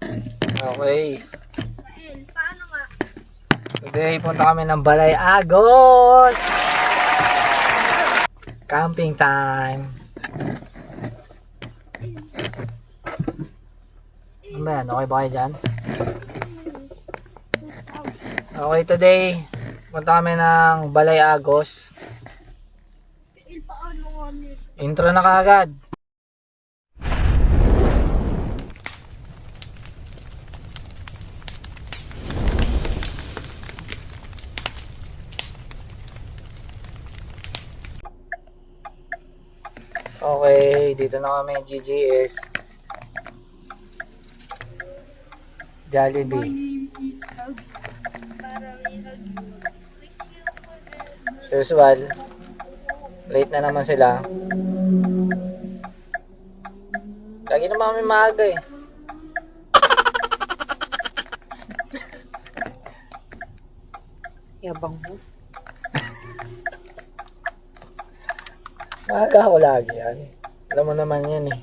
Okay. Today, punta kami ng Balay Agos. Camping time. Ano ba yan? Okay ba kayo dyan? Okay, today, punta kami ng Balay Agos. Intro na kaagad. Okay, dito na kami GGS Jollibee. Usual, late na naman sila. Lagi naman kami maaga eh. Yabang mo. Maaga ako lagi yan. Alam mo naman yan eh.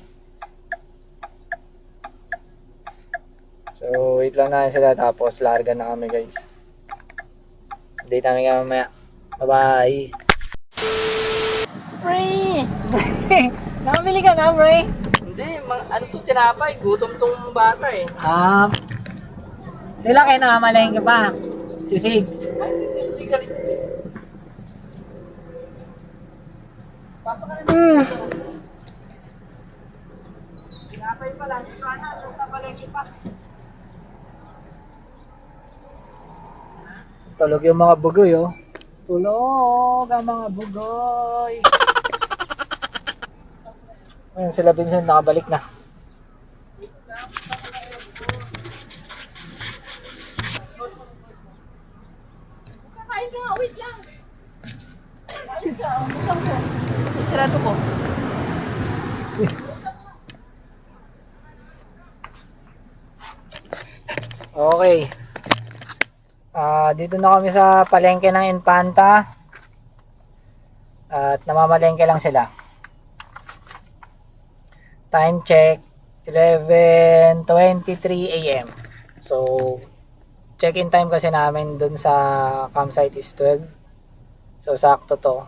So, wait lang natin sila tapos larga na kami guys. Update namin kami mamaya. Bye-bye! Pre! Nakabili ka na, pre? Hindi, ano to tinapay? Gutom tong bata eh. Sila kayo nakamalengke pa. Sisig. Sigarit. Tinapay pala. Sana, sa palengke pa. Tulog yung mga bugoy oh. Tulog ang mga bugoy. Ayun, sila Vincent nakabalik na. Kakain ka nga, wait lang. Alis ka, busang ko. Sarado ko. Okay. Dito na kami sa palengke ng Infanta. At namamalengke lang sila. Time check 11:23 AM. So check-in time kasi namin dun sa campsite is 12. So sakto to.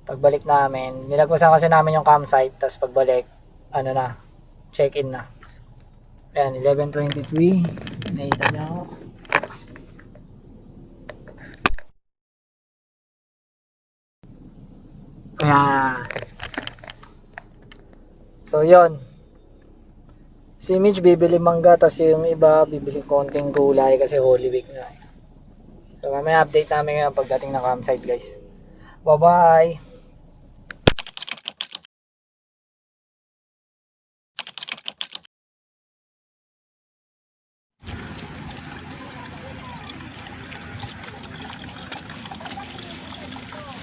Pagbalik namin, nilagpasan kasi namin yung campsite, tapos pagbalik, ano na, check-in na. Ayan, 11:23. Nakita niyo ako. Ayan. So, yon. Si Mitch bibili mangga, tapos yung iba bibili konting gulay kasi Holy Week na. So, mamaya update namin ngayon pagdating ng campsite guys. Bye-bye!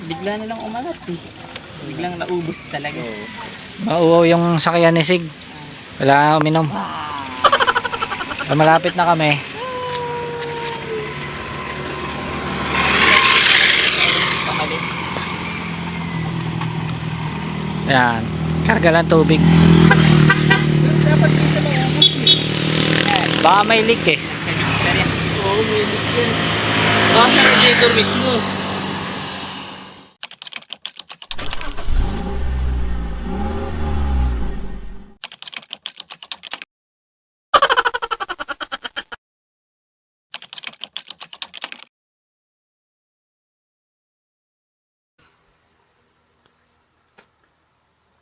Bigla na lang umalat eh. Biglang naubos talaga. Mauwaw yung sakyan ni Sig. Wala uminom. Malapit na kami. Ayan. Karga lang tubig. Dapat dito na ubos eh. Baka may leak eh. Oo, may leak yan. Baka sa radiator mismo.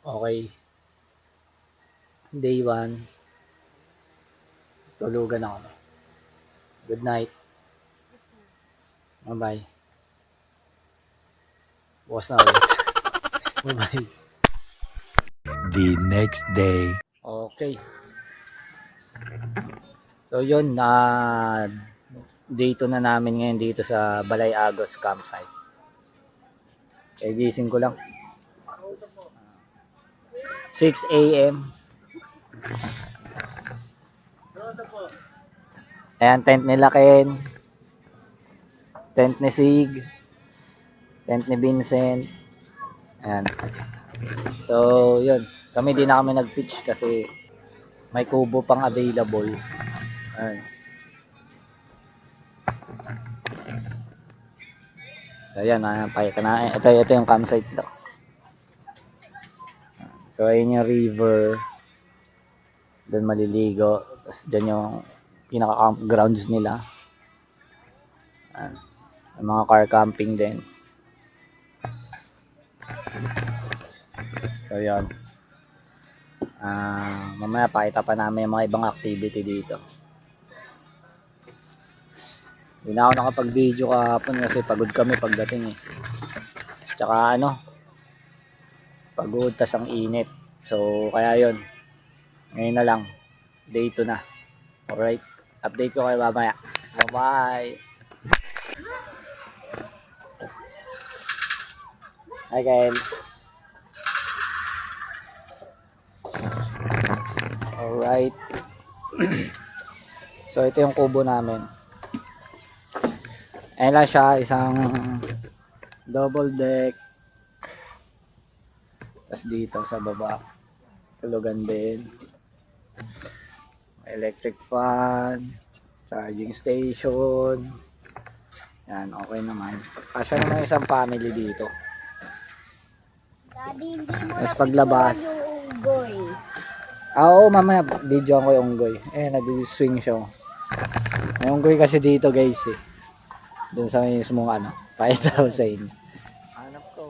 Okay. Day 1. Tulugan ako. Good night. Bye-bye. Bukas na ulit. Bye-bye. The next day. Okay. So yun, day 2 na namin ngayon dito sa Balay Agos campsite. Kaya gising ko lang. 6 AM. Ayan, tent nila Ken. Tent ni Sig. Tent ni Vincent. Ayan. So, yun. Kami di na kami nag-pitch kasi may kubo pang available. Ayan. Ayan, pakita na. Ito yung campsite to. So, ayun yung river. Doon maliligo. Tapos dyan yung pinaka-campgrounds nila. Ayan. Yung mga car camping din. So, yun. Mamaya pakita pa namin yung mga ibang activity dito. Hindi na ako nakapag-video kahapon kasi pagod kami pagdating eh. Tsaka pagod tas ang init. So kaya yon. Ngayon na lang. Day 2 na. Alright. Update ko kayo mamaya. Bye-bye. Hi guys. Alright. So ito yung kubo namin. Ayan lang siya, isang double deck. Tapos dito sa baba, tulugan din. Electric fan, charging station. Yan, okay naman. Kasya naman isang family dito. Daddy, hindi mo Tapos paglabas. yung unggoy. Oo, mamaya, video ko yung unggoy. Nag-swing siya. May unggoy kasi dito guys eh. Doon sa mismong pakita ko sa inyo. Hanap ko.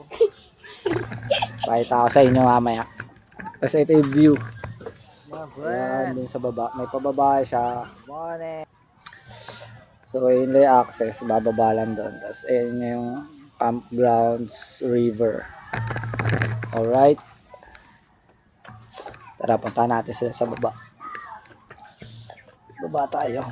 Pakita ko sa inyo mamaya. Tapos ito yung view. Ayan, dun sa baba. May pababa siya. So, yun lang yung access. Bababa lang doon. Tapos, ayun yung campgrounds river. Alright. Tara, punta natin sila sa baba. Baba tayo.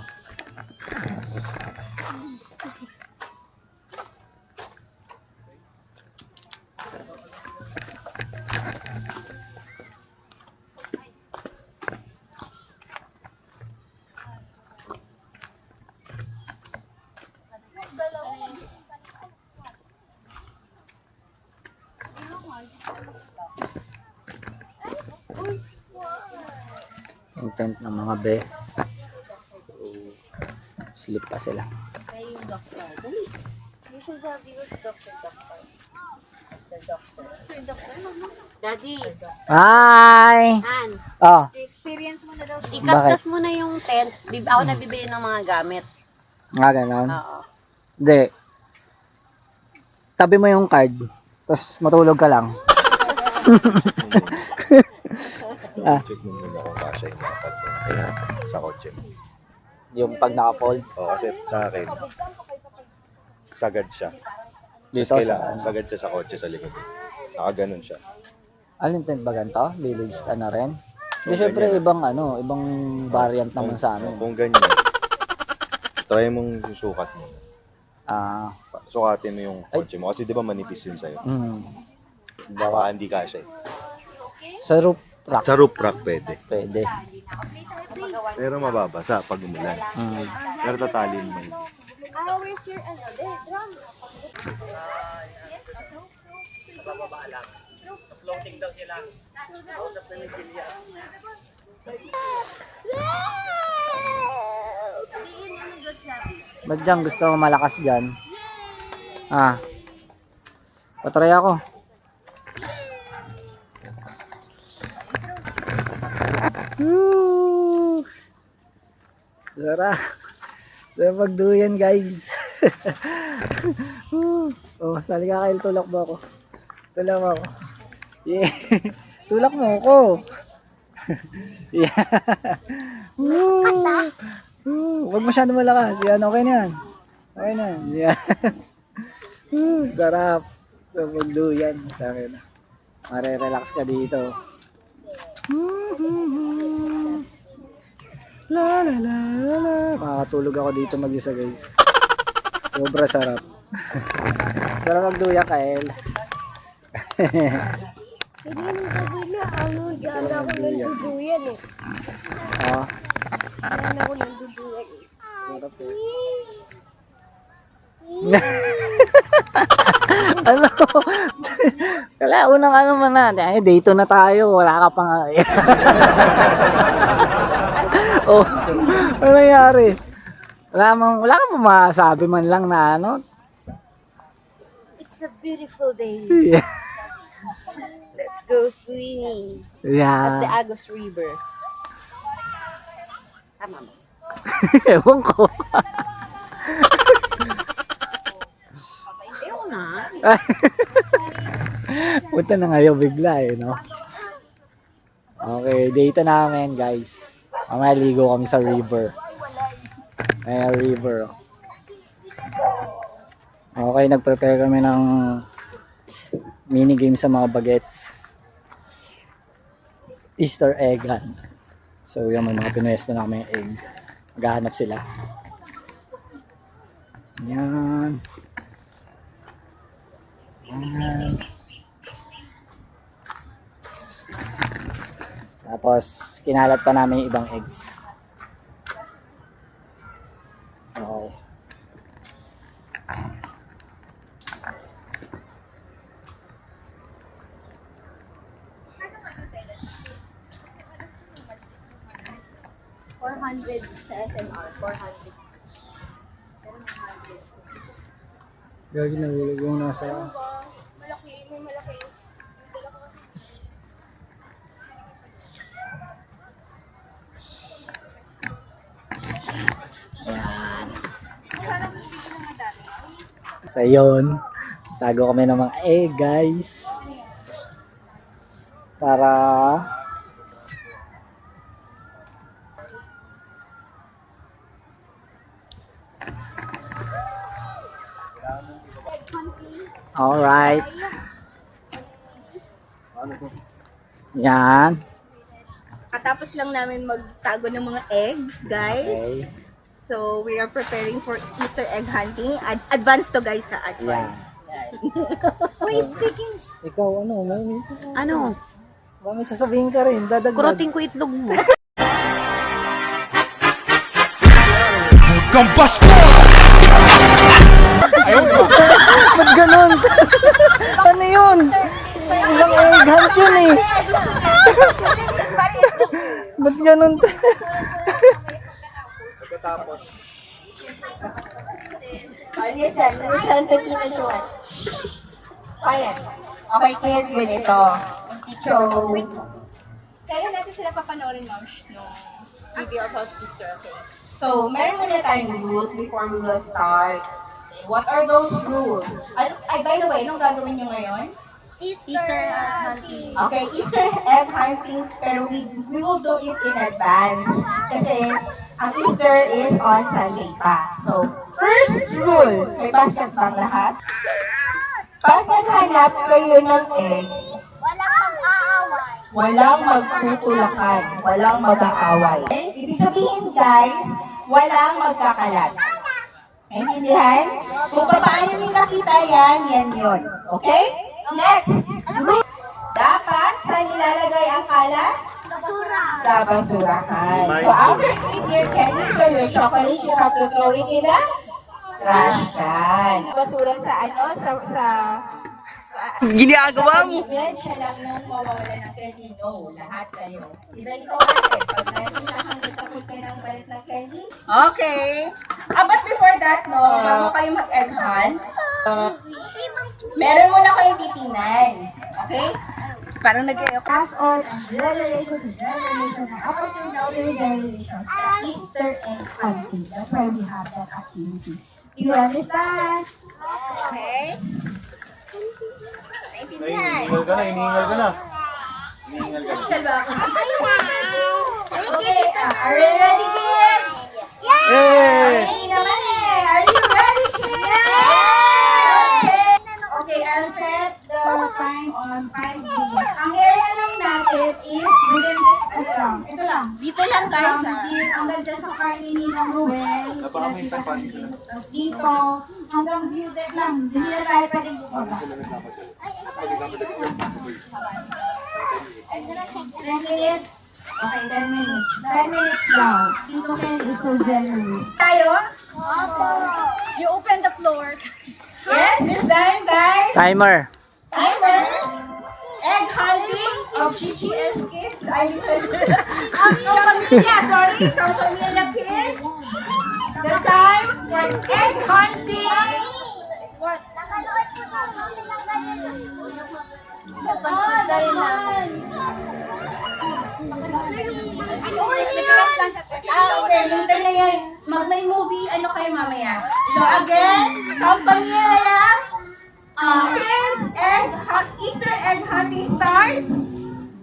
Yung tent ng mga be. Sleep pa sila. Yung doktor. Dali. Yung sabi ko si doktor. Daddy, Hi! Han, Oh, Experience mo na daw. ikaskas mo na yung tent. Ako nabibili ng mga gamit. nga ganon. Oo. Hindi. Tabi mo yung card. Tapos matulog ka lang. Check mo muna kung kasha yung dapat mo sa kotse mo. Yung pag naka-fold. Oo, kasi sa akin, sagad siya. Dito Tapos kailangan, sa... sagad siya sa kotse sa likod. Nakaganon siya. Alin tent ba ganito? Village rin? Hindi, Kung syempre ganyan. ibang variant naman sa amin. Kung ganyan, try mong susukat mo. Sukatin mo yung kotse mo. Kasi di ba manipis yun sa'yo? Baka hindi kasha eh. Sa roof rack, Sa roof rack pwede. pwede. Pero mababasa pag umulan. Pero tatalin mo yun. Where's your drum? Floating daw sila. Out of the Nigeria. Ba't dyan gusto ko malakas dyan? Patry ako. Woo! Sarap. Sarap magduyan guys. Oh, sali ka kayo, tulak mo ako. Tulak mo ako. Yeah. Tulak mo ako. Yeah. Woo! Huwag masyado malakas. Yan, okay na yan. Okay na yan. Yeah. Sarap. Sarap magduyan. Sabi na. Mare-relax ka dito. La la la la. Makakatulog ako dito mag-isa guys. Sobra sarap. Sarap magduya, Kael. Hindi mo sabi na dyan ako nagduduyan eh. Oh, Dyan ako nagduduyan eh. sarap eh. Ano? Kala unang man na. Dito na tayo. Wala ka pa nga. Oh, ano nangyari? Wala kang masabi man lang na ano. It's a beautiful day. Yeah. Let's go swimming at the Yeah. Agos River. Tama ba? Ewan ko. Ayaw na. Punta na ngayon bigla eh, no? Okay, date namin guys. Mamaya ligo kami sa river. Ayan, river. Okay, nag-prepare kami ng mini game sa mga bagets. Easter egg hunt. So, yan, may mga pinuesto na kami yung egg. Maghahanap sila. Yan. Yan. Tapos, kinalat pa namin yung ibang eggs. Okay. Sa SMR, 400. Gagi nahulog yung nasa... Malaki, may malaki. Ayan. So yun, tago kami ng mga egg guys. Para alright. Yan. Katapos lang namin magtago ng mga eggs, guys. Okay. So, we are preparing for Easter egg hunting. Advance to, guys, ha? Yan. Advance. Wait, speaking. Ikaw ano, may Ano? baka may sasabihin ka rin, dadagdag. Kurutin ko itlog mo. Ba't ganun? Ano yun? Ilang egg hunt yun eh. Ba't ganun? Listen to Tita Joanne. Quiet. Okay, kids, ganito. So, kaya natin sila papanoorin, ma'am, no video about sister, okay? So, meron muna tayong rules before we will start. What are those rules? By the way, anong gagawin nyo ngayon? Easter hunting. Okay, Easter egg hunting, pero we will do it in advance. Kasi ang Easter is on Sunday pa. So, first rule, may basket bang lahat? Pag naghanap kayo ng egg, Walang mag-aaway. walang magtutulakan, walang mag-aaway. Okay? Ibig sabihin guys, walang magkakalat. Naintindihan? Kung paano nyo nakita yan, yan yun. Okay? Next. Dapat saan nilalagay ang kalat? Basura. Sa basurahan. So after you eat your candies or your chocolates, you have to throw it in the trash can. Basura sa ano? Sa ginagawa mo. Yan, siya lang yung mawawala ng candy. No, lahat kayo. Diba ikaw natin? Pag natin nakakita ka ng balit ng candy? Okay. But before that, no, bago kayo mag-egg hunt, meron muna kayong titingnan. Okay? Parang Pass on and generation to generation and up until now to generation. Easter egg hunting. That's why we have that activity. Do you understand? Okay? Naintindihan? Hinihingal ka na, hinihingal ka na. Hinihingal ka na. Okay, are you ready, kids? Yes! Ready naman eh. Are you ready, kids? Okay, I'll set the time on 5 minutes. Ang area lang natin is within this, ito lang. Dito lang guys, From ha? here, hanggang dyan sa party ni ng Ruel. Napakamintang pa dito. Tapos dito, hanggang view deck lang. Hindi na tayo pwedeng bumaba. 10 minutes? Okay, 10 minutes. 10 minutes lang. Tito Ken is so generous. Tayo? You open the floor. Yes, it's time, guys. Timer. Timer. Egg hunting of GGS Kids. Ang Campamilya, sorry. Campamilya kids. The time for egg hunting. What? Nakanood ko sa mga ganyan Oh, dahilan. Okay, later na yan. May movie, ano kayo mamaya. So again, Campamilya, kids, Easter egg hunting starts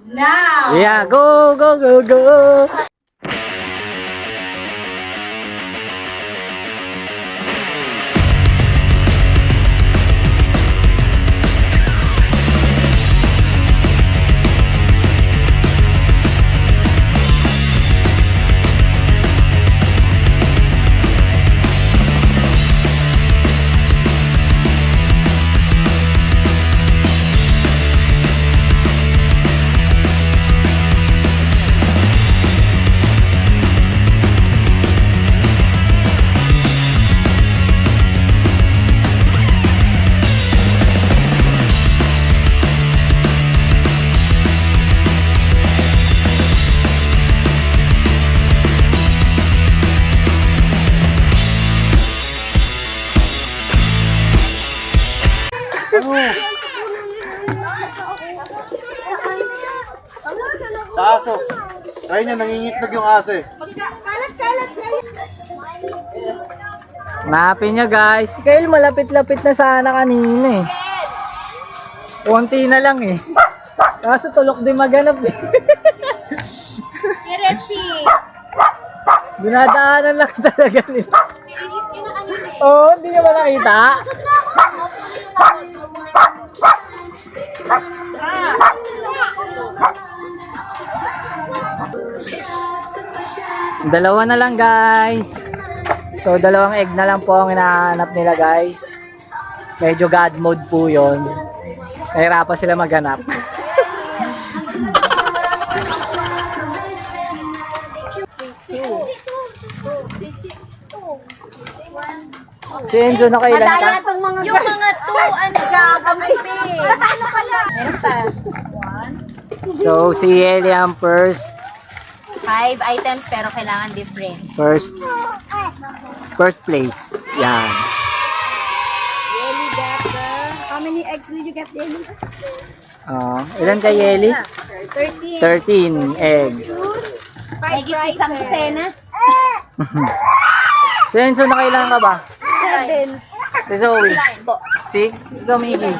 now. Yeah, go, go, go, go. Sa aso. Try niya, nangingitlog yung aso eh. Hanapin niya guys. Kyle, malapit-lapit na sana kanina eh. Konti na lang eh. Kaso tulok din maganap eh. Si Retchie. Dinadaanan lang talaga nila. Oo, hindi niya ba nakita? Dalawa na lang guys. So dalawang egg na lang po ang hinahanap nila guys. Medyo God mode po yun. Nahirapan sila maghanap. Si Enzo na kailan ka? Madaya tong mga yung mga tuan gagamitin. Ano pala? Meron pa. So si Eliam first. 5 items pero kailangan different. First place. Yan. Jelly got the... How many eggs did you get, Jelly? Ilan kay Yeli? 13. 13 eggs. 5 isang dosenas. Si Enzo na kailan ka ba? 7. Si Zoe? 6? Ikaw, Miggy?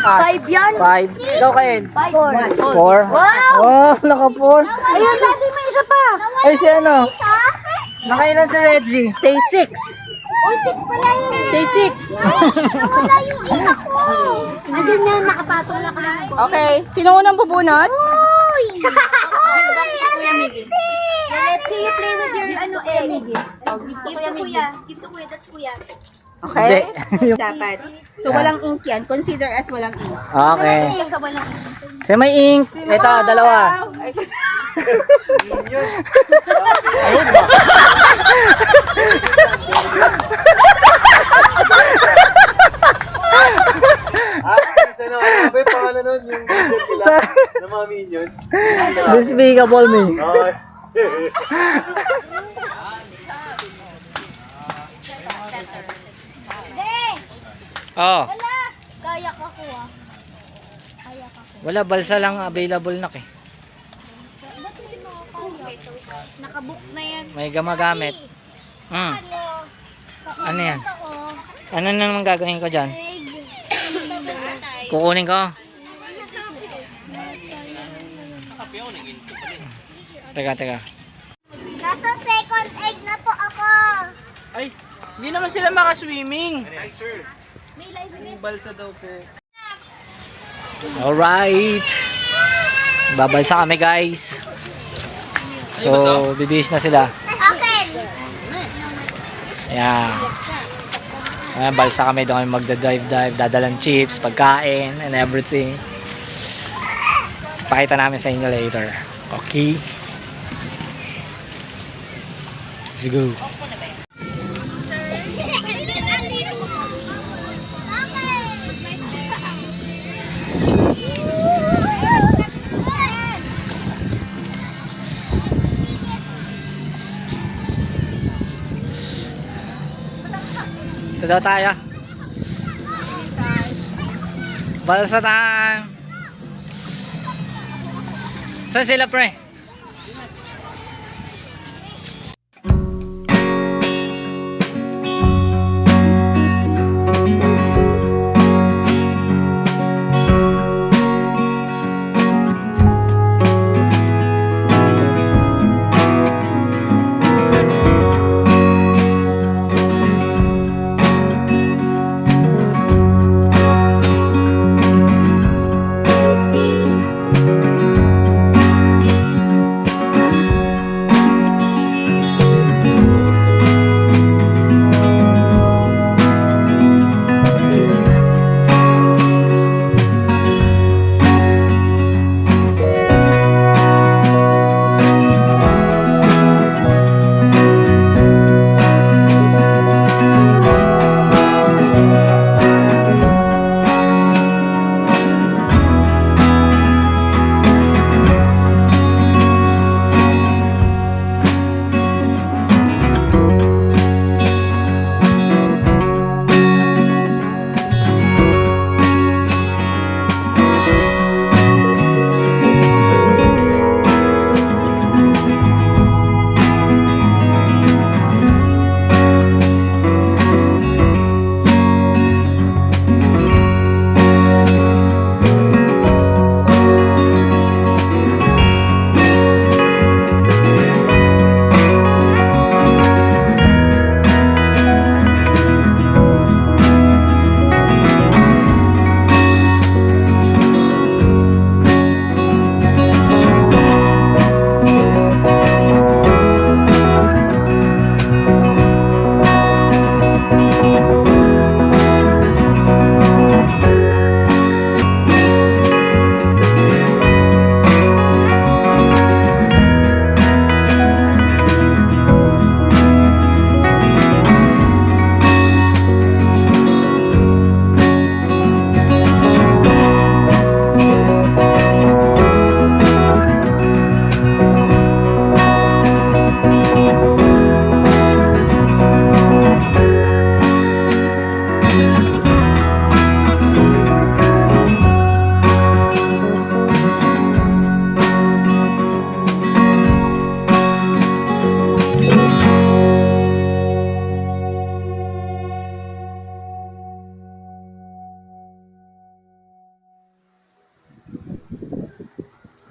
5 yan. 5? Ikaw, Kael? 4? 4? Wow! Oh, naka 4. Ayun, dati may isa pa. Ay, si ano? Nakailan si Reggie? Say 6. Say 6. Wala yung isa ko. Andun yan, nakapatong lang ka. Okay, sino unang bubunot? Uy! Kuya Miggy. Let's see you play with your egg. Give to Kuya. Give to Kuya. That's Kuya. Okay? Dapat. So walang ink yan. Consider as walang ink. Okay. Sa walang Si may ink. Ito, dalawa. Kasi ano ba yung pangalan nun? Yung bigyan nila ng mga minions. Despicable me. Okay. Oh. Kaya ka ko ah. Wala, balsa lang available na eh. nakabook na yan. May gamagamit. Ano? Ano yan? Ako. Ano na naman gagawin ko dyan? Kukunin ko. Teka. Nasa second egg na po ako. Ay, hindi naman sila makaswimming. May live vest. Alright. Babalsa kami guys. So, bibihis na sila. Akin. Ayan. Ayan, balsa kami. Doon kami magda-dive. Dadalang chips, pagkain, and everything. Pakita namin sa inyo later. Okay. Let's go. Ito daw tayo. Balsa time. Saan sila pre?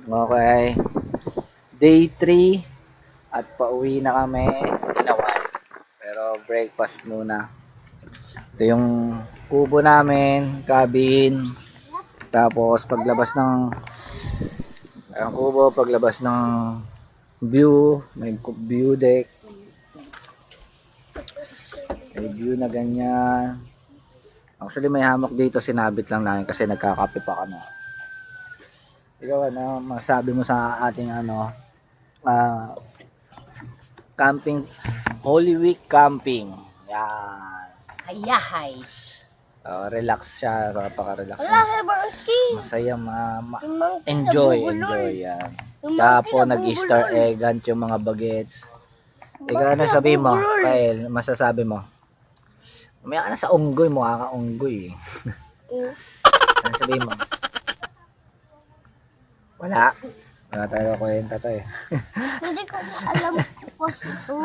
Okay. Day 3 at pauwi na kami Inawan. Pero breakfast muna. Ito yung kubo namin, cabin. Tapos paglabas ng ang kubo, paglabas ng view, may view deck. May view na ganyan. Actually may hammock dito, sinabit lang namin kasi nagkakape pa kami. Ikaw ano, masabi mo sa ating camping, Holy Week camping. Yan. Hayahay. Relax siya, napaka-relax. Masaya, enjoy yan. Tapos nag-Easter egg hunt yung mga bagets. Ikaw ano sabi mo, Kyle, masasabi mo? Umaya ka na sa unggoy, mukha ka unggoy. Ano sabi mo? Wala tayo kwenta to eh. Hindi ko alam po ito.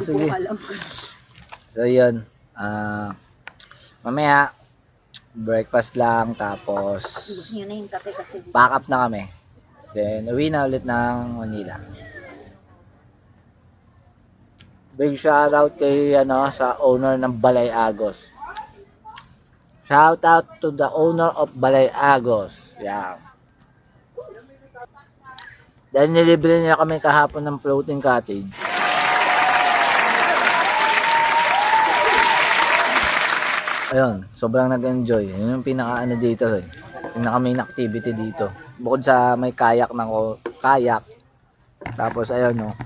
Sige. So yun. Mamaya breakfast lang tapos Gusto niyo na yung kape kasi. pack up na kami. Then uwi na ulit ng Manila. Big shout out kay sa owner ng Balay Agos. Shout out to the owner of Balay Agos. Yeah. Dahil nilibre niya kami kahapon ng floating cottage. Ayun, sobrang nag-enjoy. Yun yung pinaka-ano dito eh. Pinaka main activity dito. Bukod sa may kayak kayak. Tapos ayun no.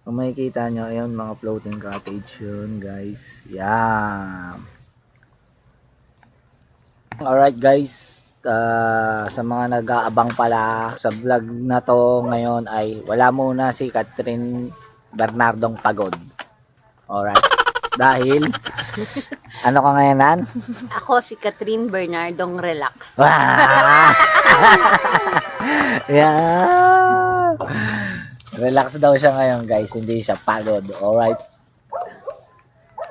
Kung makikita nyo, ayun mga floating cottage yun guys. Yeah. Alright guys. Sa mga nag-aabang pala sa vlog na to ngayon ay wala muna si Catherine Bernardong Pagod. Alright. Dahil, ano ka ngayon, Nan? Ako si Catherine Bernardong Relax. Wow! Yeah! Relax daw siya ngayon, guys. Hindi siya pagod. Alright?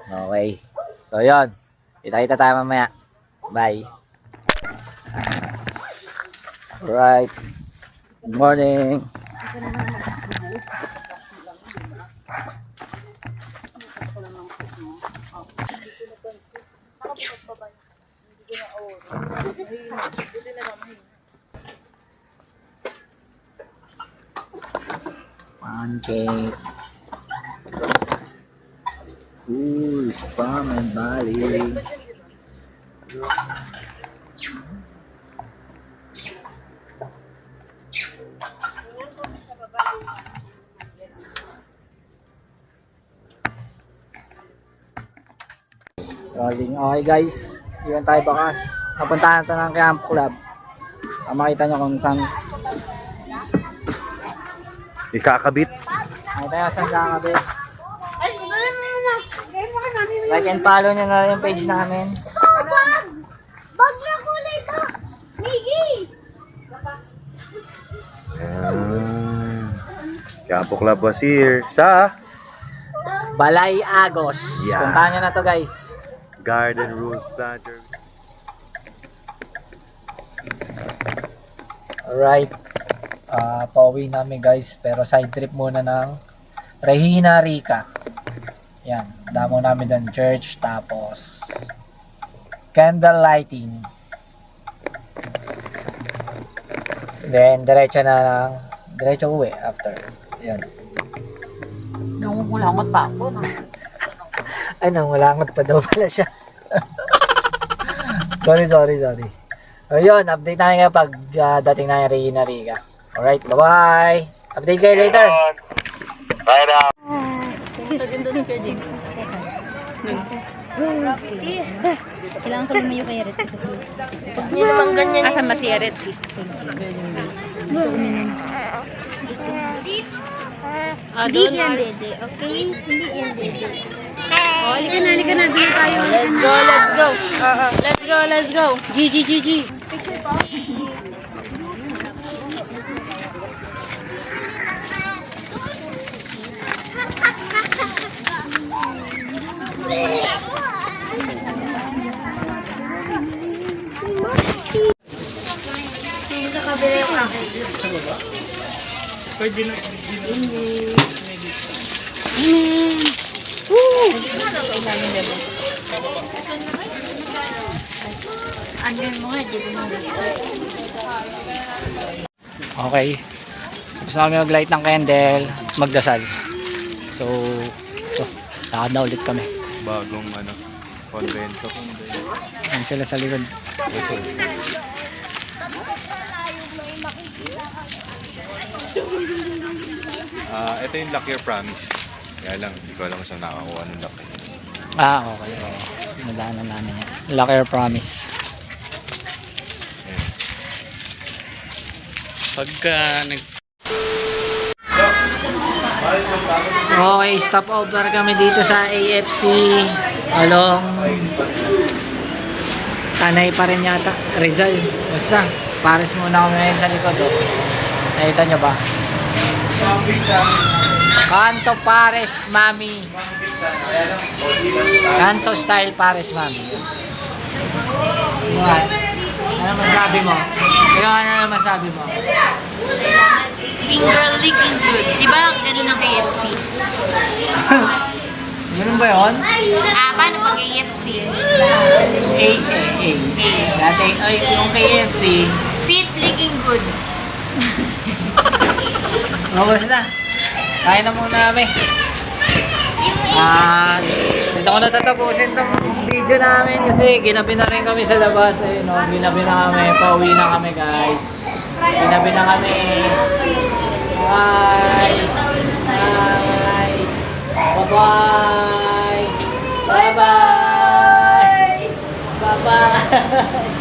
Okay. So, yun. Kita-kita tayo mamaya. Bye. Alright. Good morning. Pancake. Ooh, spam and Bali. Rolling. Okay guys, iwan tayo bakas. Napuntahan natin ng Camp Club. Makita nyo kung saan. Ikakabit. Makita nyo saan kakabit. Like and follow nyo na rin yung page namin. Bag na kulay to! Miggy! Campo Club was here. Sa Balay Agos. Yeah. Puntahan nyo na to guys. Garden Rules Planter. Alright. Pauwi namin guys. Pero side trip muna ng Regina Rica. Yan. Damo namin doon church. Tapos candle lighting. Then diretso na lang. Diretso uwi after. Yan. Nangungulangot pa ako. Ay, nangulangot pa daw pala siya. sorry. Ayun, update namin nga pag dating na yung Regina Rica. Alright, bye-bye! Update kayo later! Bye now. Kailangan ko lumayo kay Red kasi. Hindi naman ganyan. Asan ba si Eretsi? Hindi yan, Dede. Okay? Hindi yan, Dede. Halika na. Dito tayo. Let's go. GG. Sa kabila yung akin. Okay. Tapos na kami mag-light ng candle, magdasal. So, lakad na ulit kami. Bagong convento. Yan sila sa likod. Ito yung Lock Your Promise. Kaya lang, hindi ko alam kung saan nakakuha ng lock. Okay. Nadaanan namin yan. Lock Your Promise. Pagka Okay, stop over kami dito sa AFC along Tanay pa rin yata, Rizal. Basta, Pares muna kami ngayon sa likod. Nakita nyo ba? Kanto Pares Mami. Kanto style Pares Mami. Ano masabi mo? Ikaw ano masabi mo? Finger licking good. Di ba ganun ang KFC? Ganun ba yun? Paano pag KFC? A siya, A. Dati, yung KFC. Feet licking good. Basta. Kaya na muna kami. Dito ko natatapusin tong video namin kasi ginabi na rin kami sa labas. Ayun, ginabi na kami. Pauwi na kami guys. Ginabi na kami. Bye. Bye. Bye-bye. Bye-bye. Bye-bye.